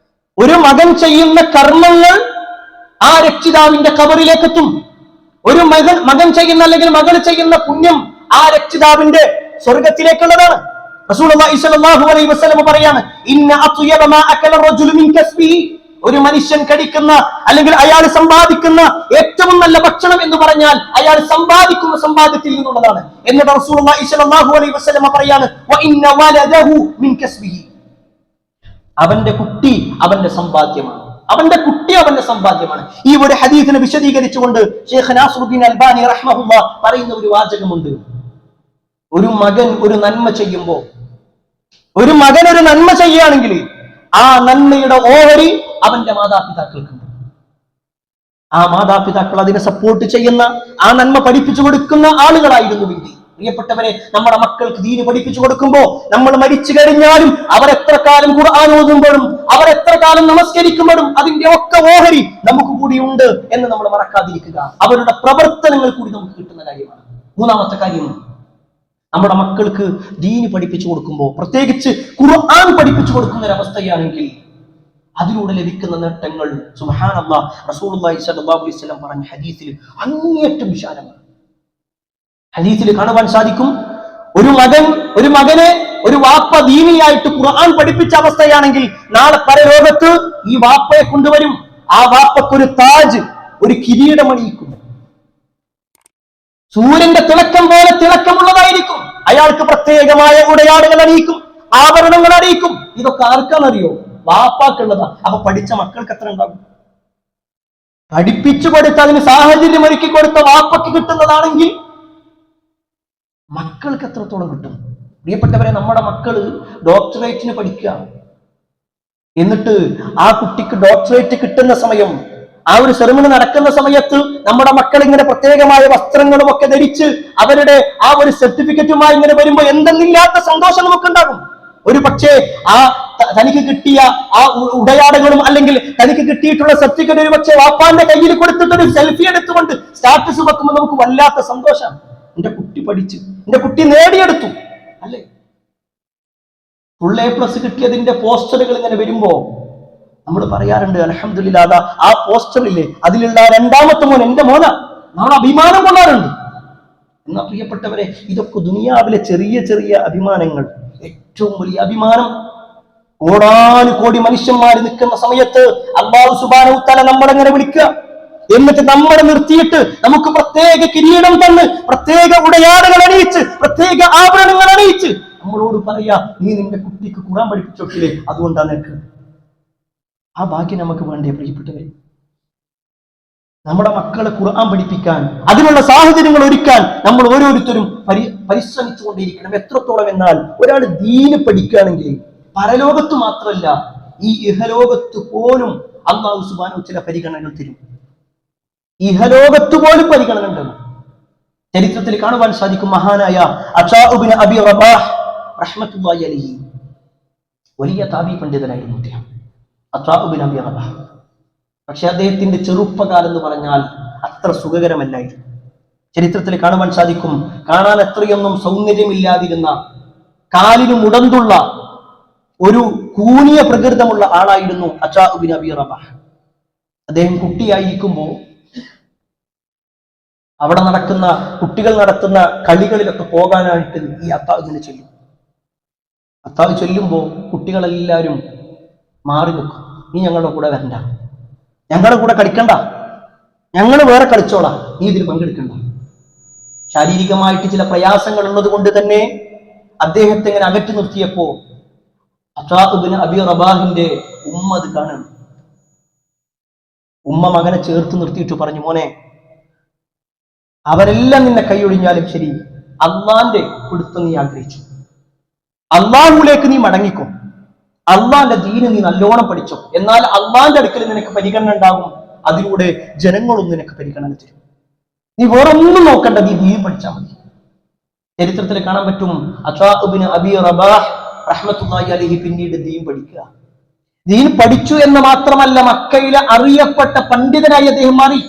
ഒരു മകൻ ചെയ്യുന്ന കർമ്മങ്ങൾ ആ രക്ഷിതാവിന്റെ ഖബറിലേക്ക് എത്തും. ഒരു മകൻ ചെയ്യുന്ന അല്ലെങ്കിൽ മകൾ ചെയ്യുന്ന പുണ്യം ആ രക്ഷിതാവിന്റെ സ്വർഗത്തിലേക്കുള്ളതാണ്. റസൂലുള്ളാഹി സ്വല്ലല്ലാഹു അലൈഹി വസല്ലം പറയാണ്, ഇന്ന അത്യബ മാ അകല റജുലു മിൻ കസ്ബിഹി, ഒരു മനുഷ്യൻ കഴിക്കുന്ന അല്ലെങ്കിൽ അയാൾ സമ്പാദിക്കുന്ന ഏറ്റവും നല്ല ഭക്ഷണം എന്ന് പറഞ്ഞാൽ അയാൾ സമ്പാദിക്കുന്ന സമ്പാദ്യത്തിൽ നിന്നുള്ളതാണ്. എന്നിട്ട് റസൂലുള്ളാഹി സ്വല്ലല്ലാഹു അലൈഹി വസല്ലം പറയാണ്, വ ഇന്ന വലദഹു മിൻ കസ്ബിഹി, അവന്റെ കുട്ടി അവന്റെ സമ്പാദ്യമാണ്. അവന്റെ കുട്ടി അവന്റെ സമ്പാദ്യമാണ്. ഈ ഒരു ഹദീസിനെ വിശദീകരിച്ചുകൊണ്ട് ഷെയ്ഖ് നാസറുദ്ദീൻ അൽബാനി റഹ്മഹുല്ലാ പറയുന്ന ഒരു വാചകമുണ്ട്. ഒരു മകൻ ഒരു നന്മ ചെയ്യുമ്പോൾ, ഒരു മകൻ ഒരു നന്മ ചെയ്യുകയാണെങ്കിൽ ആ നന്മയുടെ ഓഹരി അവന്റെ മാതാപിതാക്കൾക്കുണ്ട്. ആ മാതാപിതാക്കൾ അതിനെ സപ്പോർട്ട് ചെയ്യുന്ന, ആ നന്മ പഠിപ്പിച്ചു കൊടുക്കുന്ന ആളുകളായിരുന്നുവെങ്കിൽ, പ്രിയപ്പെട്ടവരെ, നമ്മുടെ മക്കൾക്ക് ദീന് പഠിപ്പിച്ചു കൊടുക്കുമ്പോ നമ്മൾ മരിച്ചു കഴിഞ്ഞാലും അവർ എത്ര കാലം ഖുർആൻ ഓതുമ്പോഴും അവർ എത്ര കാലം നമസ്കരിക്കുമ്പോഴും അതിന്റെ ഒക്കെ ഓഹരി നമുക്ക് കൂടി ഉണ്ട് എന്ന് നമ്മൾ മറക്കാതിരിക്കുക. അവരുടെ പ്രവർത്തനങ്ങൾ കൂടി നമുക്ക് കിട്ടുന്ന കാര്യമാണ്. മൂന്നാമത്തെ കാര്യം, നമ്മുടെ മക്കൾക്ക് ദീന് പഠിപ്പിച്ചു കൊടുക്കുമ്പോൾ, പ്രത്യേകിച്ച് ഖുർആൻ പഠിപ്പിച്ചു കൊടുക്കുന്ന ഒരവസ്ഥയാണെങ്കിൽ അതിലൂടെ ലഭിക്കുന്ന നേട്ടങ്ങൾ സുബ്ഹാനല്ലാഹ് റസൂലുള്ളാഹി സ്വല്ലല്ലാഹു അലൈഹി വസല്ലം പറഞ്ഞ ഹദീസിൽ അങ്ങേയറ്റം വിശാലമാണ്. ഹദീസിൽ കാണുവാൻ സാധിക്കും, ഒരു മകനെ ഒരു വാപ്പ ദീനിയായിട്ട് ഖുർആൻ പഠിപ്പിച്ച അവസ്ഥയാണെങ്കിൽ നാളെ പരലോകത്ത് ഈ വാപ്പയെ കൊണ്ടുവരും. ആ വാപ്പക്ക് ഒരു താജ്, ഒരു കിരീടമണിയിക്കും. സൂര്യന്റെ തിളക്കം പോലെ തിളക്കമുള്ളതായിരിക്കും. അയാൾക്ക് പ്രത്യേകമായ ഉടയാടുകൾ അണിയിക്കും, ആഭരണങ്ങൾ അണിയിക്കും. ഇതൊക്കെ ആർക്കാണെന്നറിയോ? വാപ്പാക്കുള്ളതാ. അപ്പൊ പഠിച്ച മക്കൾക്ക് എത്ര ഉണ്ടാകും? പഠിപ്പിച്ചു കൊടുത്ത് അതിന് സാഹചര്യം ഒരുക്കി കൊടുത്ത വാപ്പയ്ക്ക് കിട്ടുന്നതാണെങ്കിൽ മക്കൾക്ക് എത്രത്തോളം കിട്ടും? പ്രിയപ്പെട്ടവരെ, നമ്മുടെ മക്കള് ഡോക്ടറേറ്റിന് പഠിക്കുക, എന്നിട്ട് ആ കുട്ടിക്ക് ഡോക്ടറേറ്റ് കിട്ടുന്ന സമയം, ആ ഒരു സെറിമണി നടക്കുന്ന സമയത്ത് നമ്മുടെ മക്കൾ ഇങ്ങനെ പ്രത്യേകമായ വസ്ത്രങ്ങളും ഒക്കെ ധരിച്ച് അവരുടെ ആ ഒരു സർട്ടിഫിക്കറ്റുമായി ഇങ്ങനെ വരുമ്പോ എന്തെന്നില്ലാത്ത സന്തോഷം നമുക്കുണ്ടാകും. ഒരു പക്ഷേ ആ തനിക്ക് കിട്ടിയ ആ ഉടയാടകളും അല്ലെങ്കിൽ തനിക്ക് കിട്ടിയിട്ടുള്ള സർട്ടിഫിക്കറ്റ് ഒരു പക്ഷേ വാപ്പാന്റെ കയ്യിൽ കൊടുത്തിട്ട് ഒരു സെൽഫി എടുത്തുകൊണ്ട് സ്റ്റാറ്റസ് വെക്കുമ്പോൾ നമുക്ക് വല്ലാത്ത സന്തോഷം. എന്റെ കുട്ടി പഠിച്ചു, എന്റെ കുട്ടി നേടിയെടുത്തു, അല്ലേ? ഫുൾ A+ കിട്ടിയതിന്റെ പോസ്റ്ററുകൾ ഇങ്ങനെ വരുമ്പോ നമ്മൾ പറയാറുണ്ട്, അൽഹംദുലില്ലാഹ്, ആ പോസ്റ്ററില്ലേ അതിലുള്ള രണ്ടാമത്തെ മോൻ എന്റെ മോനാ, നമ്മൾ അഭിമാനം കൊള്ളാറുണ്ട്. എന്നാ പ്രിയപ്പെട്ടവരെ, ഇതൊക്കെ ദുനിയാവിലെ ചെറിയ ചെറിയ അഭിമാനങ്ങൾ. ഏറ്റവും വലിയ അഭിമാനം, കോടാനുകോടി മനുഷ്യന്മാർ നിൽക്കുന്ന സമയത്ത് അല്ലാഹു സുബ്ഹാനഹു വ തആല നമ്മളെങ്ങനെ വിളിക്കുക, എന്നിട്ട് നമ്മളെ നിർത്തിയിട്ട് നമുക്ക് പ്രത്യേക കിരീടം തന്ന്, പ്രത്യേക ഉടയാടകൾ അണിയിച്ച്, പ്രത്യേക ആഭരണങ്ങൾ അണിയിച്ച് നമ്മളോട് പറയാ, നീ നിന്റെ കുട്ടിക്ക് ഖുർആൻ പഠിപ്പിച്ചോട്ടില്ലേ, അതുകൊണ്ടാണ് നിനക്ക്. ആ ഭാഗ്യം നമുക്ക് വേണ്ടേ പ്രിയപ്പെട്ടവരെ? നമ്മുടെ മക്കളെ ഖുർആൻ പഠിപ്പിക്കാൻ, അതിനുള്ള സാഹചര്യങ്ങൾ ഒരുക്കാൻ നമ്മൾ ഓരോരുത്തരും പരിശ്രമിച്ചുകൊണ്ടിരിക്കണം. എത്രത്തോളം എന്നാൽ, ഒരാൾ ദീന് പഠിക്കുകയാണെങ്കിൽ പരലോകത്ത് മാത്രമല്ല, ഈ ഇഹലോകത്ത് പോലും അല്ലാഹു സുബ്ഹാനഹു ചില പരിഗണനകൾ തരും. ഇഹലോകത്ത് പോലും പരിഗണന ഉണ്ടെന്ന് ചരിത്രത്തിൽ കാണുവാൻ സാധിക്കും. മഹാനായ അതാ ഇബ്നു അബി റബാഹ് റഹ്മത്തുള്ളാഹി അലൈഹി, വലിയ താബി പണ്ഡിതനായിരുന്നു അദ്ദേഹം, അതാ ഇബ്നു അബി റബാഹ്. പക്ഷെ അദ്ദേഹത്തിന്റെ ചെറുപ്പകാലം എന്ന് പറഞ്ഞാൽ അത്ര സുഖകരമല്ലായിരുന്നു. ചരിത്രത്തിൽ കാണുവാൻ സാധിക്കും, കാണാൻ എത്രയൊന്നും സൗന്ദര്യമില്ലാതിരുന്ന, കാലിന് മുടന്തുള്ള ഒരു കൂനിയ പ്രകൃതമുള്ള ആളായിരുന്നു അതാ ഇബ്നു അബി റബാഹ്. അദ്ദേഹം കുട്ടിയായിരിക്കുമ്പോൾ അവിടെ നടക്കുന്ന കുട്ടികൾ നടത്തുന്ന കളികളിലൊക്കെ പോകാനായിട്ട് ഈ അത്താവിനെ ചൊല്ലും. അത്താവ് ചൊല്ലുമ്പോൾ കുട്ടികളെല്ലാവരും മാറി നിൽക്കും. നീ ഞങ്ങളുടെ കൂടെ വരണ്ട, ഞങ്ങളുടെ കൂടെ കളിക്കണ്ട, ഞങ്ങൾ വേറെ കളിച്ചോളാം, നീ ഇതിൽ പങ്കെടുക്കണ്ട. ശാരീരികമായിട്ട് ചില പ്രയാസങ്ങൾ ഉള്ളത് കൊണ്ട് തന്നെ അദ്ദേഹത്തെ ഇങ്ങനെ അകറ്റി നിർത്തിയപ്പോ അതാ ഇബ്നു അബി റബാഹിന്റെ ഉമ്മ അത് കാണുന്നു. ഉമ്മ മകനെ ചേർത്ത് നിർത്തിയിട്ട് പറഞ്ഞു, മോനെ, അവരെല്ലാം നിന്നെ കൈയൊഴിഞ്ഞാലും ശരി, അള്ളാന്റെ പിടുത്തം നീ ആഗ്രഹിച്ചു, അള്ളാഹുലേക്ക് നീ മടങ്ങിക്കോ, അള്ളാന്റെ ദീന് നീ നല്ലോണം പഠിച്ചോ, എന്നാൽ അള്ളാന്റെ അടുക്കൽ നിനക്ക് പരിഗണന ഉണ്ടാകും, അതിലൂടെ ജനങ്ങളും നിനക്ക് പരിഗണന തരും. നീ വേറൊന്നും നോക്കണ്ട, നീ ദീൻ പഠിച്ചാൽ മതി. ചരിത്രത്തിൽ കാണാൻ പറ്റും, അതാ ഇബ്നു അബി റബാഹ് റഹ്മത്തുള്ളാഹി അലൈഹി പിന്നീട് ദീൻ പഠിക്കുക. ദീൻ പഠിച്ചു എന്ന് മാത്രമല്ല, മക്കയിലെ അറിയപ്പെട്ട പണ്ഡിതനായി അദ്ദേഹം മാറി.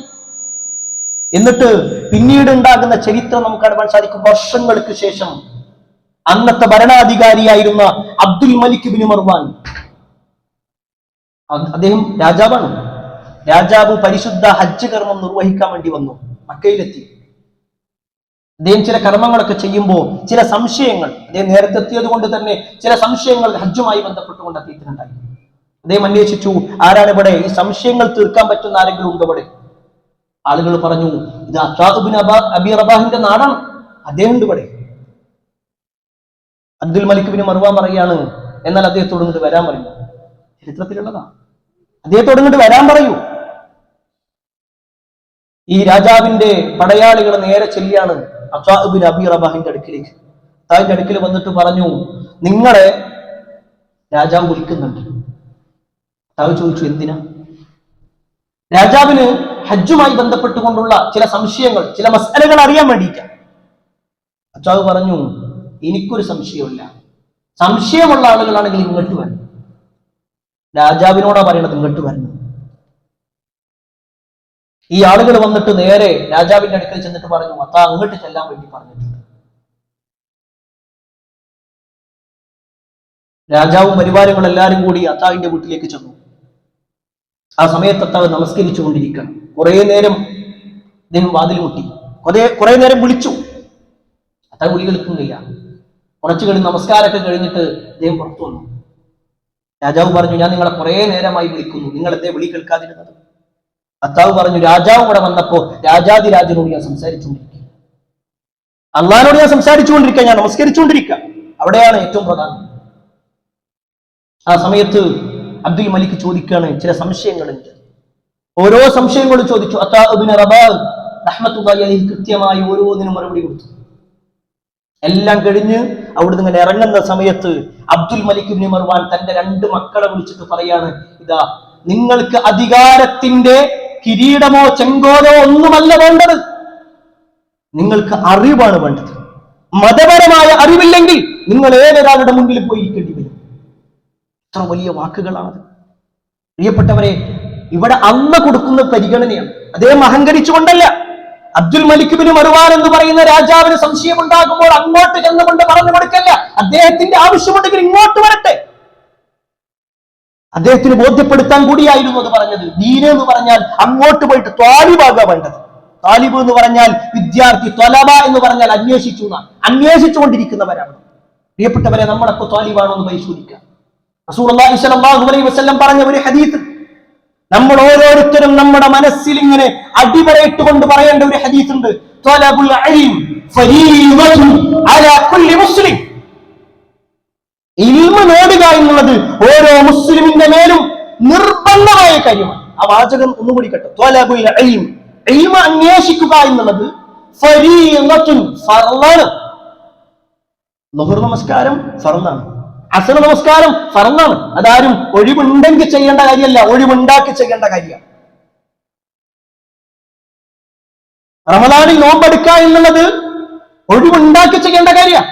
എന്നിട്ട് പിന്നീട് ഉണ്ടാകുന്ന ചരിത്രം നമുക്ക് കാണാൻ സാധിക്കും. വർഷങ്ങൾക്ക് ശേഷം അന്നത്തെ ഭരണാധികാരിയായിരുന്ന അബ്ദുൽ മലിക് ബിൻ മർവാൻ, അദ്ദേഹം രാജാവാണ്. രാജാവ് പരിശുദ്ധ ഹജ്ജ് കർമ്മം നിർവഹിക്കാൻ വേണ്ടി വന്നു, മക്കയിലെത്തി. അദ്ദേഹം ചില കർമ്മങ്ങളൊക്കെ ചെയ്യുമ്പോൾ ചില സംശയങ്ങൾ, അദ്ദേഹം നേരത്തെ എത്തിയത് കൊണ്ട് തന്നെ ചില സംശയങ്ങൾ ഹജ്ജുമായി ബന്ധപ്പെട്ടുകൊണ്ട് അദ്ദേഹത്തിനുണ്ടായി. അദ്ദേഹം അന്വേഷിച്ചു, ആരാണ് ഇവിടെ ഈ സംശയങ്ങൾ തീർക്കാൻ പറ്റുന്ന ആരെങ്കിലും ഉണ്ടോ ഇവിടെ? ആളുകൾ പറഞ്ഞു, ഇത് അത്വാ ബിൻ അബി റബാഹിന്റെ നാടാണ്, അദ്ദേഹം ഉണ്ട് ഇവിടെ. അബ്ദുൽ മലിക് ബിൻ മർവാൻ പറയാണ്, എന്നാൽ അദ്ദേഹത്തോട് ഇങ്ങോട്ട് വരാൻ പറയൂ. ചരിത്രത്തിലുള്ളതാ. അദ്ദേഹത്തോട് ഇങ്ങോട്ട് വരാൻ പറയൂ. ഈ രാജാവിന്റെ പടയാളികൾ നേരെ ചെല്ലിയാണ് അത്വാ ബിൻ അബി റബാഹിന്റെ അടുക്കിലേക്ക്. അത്താവിന്റെ അടുക്കൽ വന്നിട്ട് പറഞ്ഞു, നിങ്ങളെ രാജാവ് വിളിക്കുന്നുണ്ട്. അത്താവ് ചോദിച്ചു, എന്തിനാ? രാജാവിന് ഹജ്ജുമായി ബന്ധപ്പെട്ടുകൊണ്ടുള്ള ചില സംശയങ്ങൾ, ചില മസലകൾ അറിയാൻ വേണ്ടിയിട്ടാണ്. അത്താവ് പറഞ്ഞു, എനിക്കൊരു സംശയമില്ല, സംശയമുള്ള ആളുകളാണെങ്കിൽ ഇങ്ങോട്ട് വരണം. രാജാവിനോടാ പറയണത് ഇങ്ങോട്ട് വരണം. ഈ ആളുകൾ വന്നിട്ട് നേരെ രാജാവിന്റെ അടുക്കൽ ചെന്നിട്ട് പറഞ്ഞു, അത്താ അങ്ങോട്ട് ചെല്ലാൻ വേണ്ടി പറഞ്ഞിട്ടുണ്ട്. രാജാവും പരിവാരങ്ങളും എല്ലാവരും കൂടി അത്താവിന്റെ വീട്ടിലേക്ക് ചെന്നു. ആ സമയത്ത് അത്താവ് നമസ്കരിച്ചു കൊണ്ടിരിക്കണം. കുറെ നേരം അദ്ദേഹം വാതിൽ മുട്ടി, കുറെ നേരം വിളിച്ചു. അത്താവ് വിളി കേൾക്കുന്നില്ല. കുറച്ചു കഴിഞ്ഞ് നമസ്കാരമൊക്കെ കഴിഞ്ഞിട്ട് അദ്ദേഹം പുറത്തു വന്നു. രാജാവ് പറഞ്ഞു, ഞാൻ നിങ്ങളെ കുറെ നേരമായി വിളിക്കുന്നു, നിങ്ങൾ എന്തേ വിളി കേൾക്കാതിരുന്നത്? അത്താവ് പറഞ്ഞു, രാജാവ് ഇവിടെ വന്നപ്പോ രാജാതിരാജനോട് ഞാൻ സംസാരിച്ചുകൊണ്ടിരിക്കുക, അള്ളാഹിനോട് ഞാൻ സംസാരിച്ചുകൊണ്ടിരിക്കുക, ഞാൻ നമസ്കരിച്ചുകൊണ്ടിരിക്കുക, അവിടെയാണ് ഏറ്റവും പ്രധാനം. ആ സമയത്ത് അബ്ദുൽ മലിക് ചോദിക്കാണ്, ചില സംശയങ്ങളുണ്ട്. ഓരോ സംശയങ്ങളും ചോദിച്ചു. അത്താ ഇബ്നു റബാഹ് റഹ്മത്തുള്ളാഹി അലൈഹി കൃത്യമായി ഓരോന്നിനും മറുപടി കൊടുത്തു. എല്ലാം കഴിഞ്ഞ് അവിടുന്ന് ഇങ്ങനെ ഇറങ്ങുന്ന സമയത്ത് അബ്ദുൽ മലിക് ഇബ്നു മർവാൻ തന്റെ 2 മക്കളെ വിളിച്ചിട്ട് പറയാണ്, ഇതാ നിങ്ങൾക്ക് അധികാരത്തിന്റെ കിരീടമോ ചെങ്കോലോ ഒന്നുമല്ല വേണ്ടത്, നിങ്ങൾക്ക് അറിവാണ് വേണ്ടത്. മതപരമായ അറിവില്ലെങ്കിൽ നിങ്ങൾ ഏതൊരാളുടെ മുന്നിൽ പോയി ഇരിക്കേണ്ടി വരും. എത്ര വലിയ വാക്കുകളാണത്. പ്രിയപ്പെട്ടവരെ, ഇവിടെ അള്ള കൊടുക്കുന്ന പരിഗണനയാണ്. അദ്ദേഹം അഹങ്കരിച്ചുകൊണ്ടല്ല. അബ്ദുൽ മലിക് ബിൻ മർവാൻ എന്ന് പറയുന്ന രാജാവിന് സംശയമുണ്ടാകുമ്പോൾ അങ്ങോട്ട് ചെന്നുകൊണ്ട് പറഞ്ഞു കൊടുക്കല്ല. അദ്ദേഹത്തിന്റെ ആവശ്യമുണ്ടെങ്കിൽ ഇങ്ങോട്ട് വരട്ടെ. അദ്ദേഹത്തിന് ബോധ്യപ്പെടുത്താൻ കൂടിയായിരുന്നു അത് പറഞ്ഞത്. ദീന് എന്ന് പറഞ്ഞാൽ അങ്ങോട്ട് പോയിട്ട് ത്വാലിബാകാ വേണ്ടത്. താലിബ് എന്ന് പറഞ്ഞാൽ വിദ്യാർത്ഥി, ത്വലബ എന്ന് പറഞ്ഞാൽ അന്വേഷിച്ചുകൊണ്ടിരിക്കുന്നവരാണ്. പ്രിയപ്പെട്ടവരെ, നമ്മളൊക്കെ ത്വാലിബാണോ എന്ന് പരിശോധിക്കാം. റസൂലുള്ളാഹി സ്വല്ലല്ലാഹു അലൈഹി വസല്ലം പറഞ്ഞ ഒരു ഹദീസ് നമ്മൾ ഓരോരുത്തരും നമ്മുടെ മനസ്സിൽ ഇങ്ങനെ അടിവരയിട്ടുകൊണ്ട് പറയേണ്ട ഒരു ഹദീസ് ഉണ്ട്. ത്വലബുൽ ഇൽം ഫരീദത്തുൻ അലാ കുല്ലി മുസ്ലിം. ഇൽമ നേടുക എന്നുള്ളത് ഓരോ മുസ്ലിമിന്റെ മേലും നിർബന്ധമായ കാര്യമാണ്. ആ വാചകം ഒന്നുകൂടി കേട്ടോ. ത്വലബുൽ ഇൽം, ഇൽമ അന്വേഷിക്കുക എന്നുള്ളത് ഫരീദത്തുൻ, ഫർളാണ്. ളുഹർ നമസ്കാരം ഫർളാണ്, അസ്ർ നമസ്കാരം ഫർളാണ്. അതാരും ഒഴിവുണ്ടെങ്കിൽ ചെയ്യേണ്ട കാര്യമല്ല, ഒഴിവുണ്ടാക്കി ചെയ്യേണ്ട കാര്യമാണ്. റമദാനിൽ നോമ്പെടുക്കുക എന്നുള്ളത് ഒഴിവുണ്ടാക്കി ചെയ്യേണ്ട കാര്യമാണ്.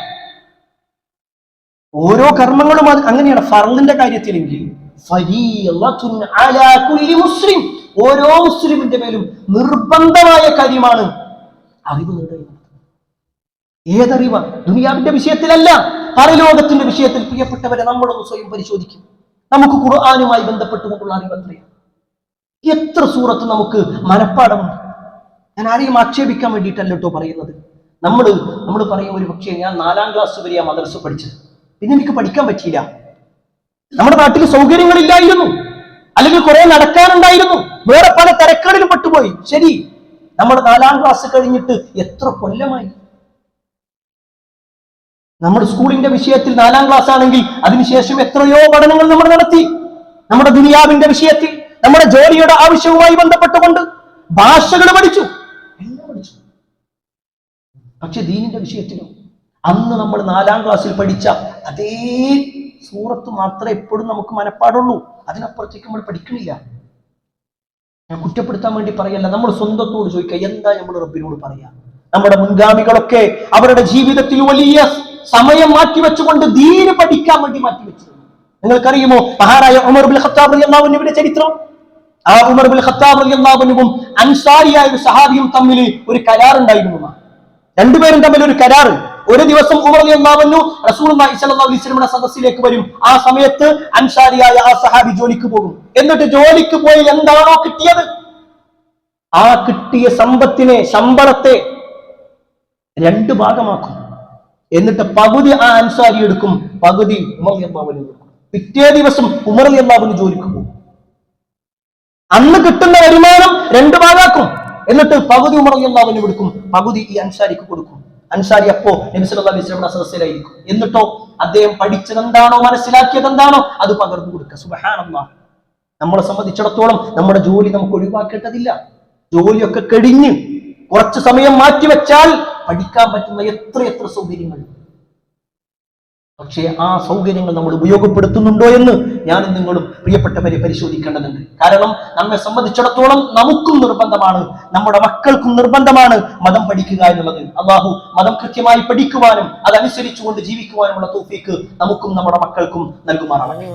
ഓരോ കർമ്മങ്ങളും അങ്ങനെയാണ്. ഫർളിന്റെ കാര്യത്തിലെങ്കിൽ ഫരീളത്തുൻ അലാ കുല്ലി മുസ്ലിം, ഓരോ മുസ്ലിമിന്റെ മേലും നിർബന്ധമായ കാര്യമാണ് അറിവ് നേടുക. ഏതറിവാണ്? ദുനിയാവിന്റെ വിഷയത്തിലല്ല, പരലോകത്തിന്റെ വിഷയത്തിൽ. പ്രിയപ്പെട്ടവരെ, നമ്മളൊന്ന് സ്വയം പരിശോധിക്കും. നമുക്ക് ഖുർആനുമായി ബന്ധപ്പെട്ടുകൊണ്ടുള്ള അറിവ് എത്രയാണ്? എത്ര സൂറത്ത് നമുക്ക് മനഃപ്പാടമുണ്ട്? ഞാൻ ആരെയും ആക്ഷേപിക്കാൻ വേണ്ടിയിട്ടല്ല കേട്ടോ പറയുന്നത്. നമ്മൾ പറയും, ഒരു പക്ഷേ ഞാൻ 4ാം ക്ലാസ് വരെ മദ്രസ പഠിച്ചത്, പിന്നെ എനിക്ക് പഠിക്കാൻ പറ്റിയില്ല. നമ്മുടെ നാട്ടിൽ സൗകര്യങ്ങളില്ലായിരുന്നു, അല്ലെങ്കിൽ കുറെ നടക്കാനുണ്ടായിരുന്നു, വേറെ പല തിരക്കുകളിലും പെട്ടുപോയി. ശരി, നമ്മൾ 4ാം ക്ലാസ് കഴിഞ്ഞിട്ട് എത്ര കൊല്ലമായി? നമ്മുടെ സ്കൂളിന്റെ വിഷയത്തിൽ 4ാം ക്ലാസ് ആണെങ്കിൽ അതിനുശേഷം എത്രയോ പഠനങ്ങൾ നമ്മൾ നടത്തി. നമ്മുടെ ദുനിയാവിന്റെ വിഷയത്തിൽ, നമ്മുടെ ജോലിയുടെ ആവശ്യവുമായി ബന്ധപ്പെട്ടുകൊണ്ട് ഭാഷകൾ പഠിച്ചു, എല്ലാം പഠിച്ചു. പക്ഷെ ദീനിന്റെ വിഷയത്തിലോ അന്ന് നമ്മൾ 4ാം ക്ലാസ്സിൽ പഠിച്ച അതേ സൂറത്ത് മാത്രമേ എപ്പോഴും നമുക്ക് മനഃപ്പാടുള്ളൂ. അതിനപ്പുറത്തേക്ക് നമ്മൾ പഠിക്കണില്ല. ഞാൻ കുറ്റപ്പെടുത്താൻ വേണ്ടി പറയല്ല, നമ്മൾ സ്വന്തത്തോട് ചോദിക്കുക, എന്താ നമ്മൾ റബ്ബിനോട് പറയാ? നമ്മുടെ മുൻഗാമികളൊക്കെ അവരുടെ ജീവിതത്തിൽ വലിയ സമയം മാറ്റിവെച്ചുകൊണ്ട് ദീന് പഠിക്കാൻ വേണ്ടി മാറ്റിവെച്ചിരുന്നു. നിങ്ങൾക്കറിയുമോ മഹാനായ ഉമർ ഇബ്നുൽ ഖത്താബ് റളിയല്ലാഹു അൻഹുവിന്റെ ചരിത്രം? ആ ഉമർ ഇബ്നുൽ ഖത്താബ് റളിയല്ലാഹു അൻഹുവും അൻസാരിയായ ഒരു സഹാബിയും തമ്മിൽ ഒരു കരാറുണ്ടായിരുന്നു. രണ്ടുപേരും തമ്മിൽ ഒരു കരാറ്. ഒരു ദിവസം ഉമർ റളിയല്ലാഹു അൻഹു റസൂലുള്ളാഹി സ്വല്ലല്ലാഹു അലൈഹി വസല്ലമയുടെ സദസ്സിലേക്ക് വരും. ആ സമയത്ത് അൻസാരിയായ ആ സഹാബി ജോലിക്ക് പോകും. എന്നിട്ട് ജോലിക്ക് പോയി എന്താണോ കിട്ടിയത്, ആ കിട്ടിയ സമ്പത്തിനെ, ശമ്പളത്തെ രണ്ട് ഭാഗമാക്കും. എന്നിട്ട് പകുതി ആ അൻസാരി എടുക്കും, പകുതി ഉമർ റളിയല്ലാഹു അൻഹു എടുക്കും. പിറ്റേ ദിവസം ഉമർ റളിയല്ലാഹു അൻഹു ജോലിക്ക് പോകും. അന്ന് കിട്ടുന്ന വരുമാനം രണ്ട് ഭാഗാക്കും. എന്നിട്ട് പകുതി ഉമർ റളിയല്ലാഹു അൻഹു എടുക്കും, പകുതി ഈ അൻസാരിക്ക് കൊടുക്കും. അൻസാരി അപ്പോ നബി സല്ലല്ലാഹു അലൈഹി വസല്ലമയുടെ സദസ്സിലായിരിക്കും. എന്നിട്ടോ അദ്ദേഹം പഠിച്ചത് എന്താണോ, മനസ്സിലാക്കിയത് എന്താണോ, അത് പകർന്നു കൊടുക്കുക. സുബ്ഹാനല്ലാഹ്. നമ്മളെ സംബന്ധിച്ചിടത്തോളം നമ്മുടെ ജോലി നമുക്ക് ഒഴിവാക്കേണ്ടതില്ല. ജോലിയൊക്കെ കഴിഞ്ഞ് കുറച്ച് സമയം മാറ്റിവെച്ചാൽ പഠിക്കാൻ പറ്റുന്ന എത്ര സൗകര്യങ്ങൾ. പക്ഷേ ആ സൗകര്യങ്ങൾ നമ്മൾ ഉപയോഗപ്പെടുത്തുന്നുണ്ടോ എന്ന് ഞാനും നിങ്ങളും പ്രിയപ്പെട്ടവരെ പരിശോധിക്കേണ്ടതുണ്ട്. കാരണം നമ്മെ സംബന്ധിച്ചിടത്തോളം നമുക്കും നിർബന്ധമാണ്, നമ്മുടെ മക്കൾക്കും നിർബന്ധമാണ് മതം പഠിക്കുക എന്നുള്ളത്. അല്ലാഹു മതം കൃത്യമായി പഠിക്കുവാനും അതനുസരിച്ചുകൊണ്ട് ജീവിക്കുവാനുമുള്ള തൗഫീക്ക് നമുക്കും നമ്മുടെ മക്കൾക്കും നൽകുമാറാകട്ടെ.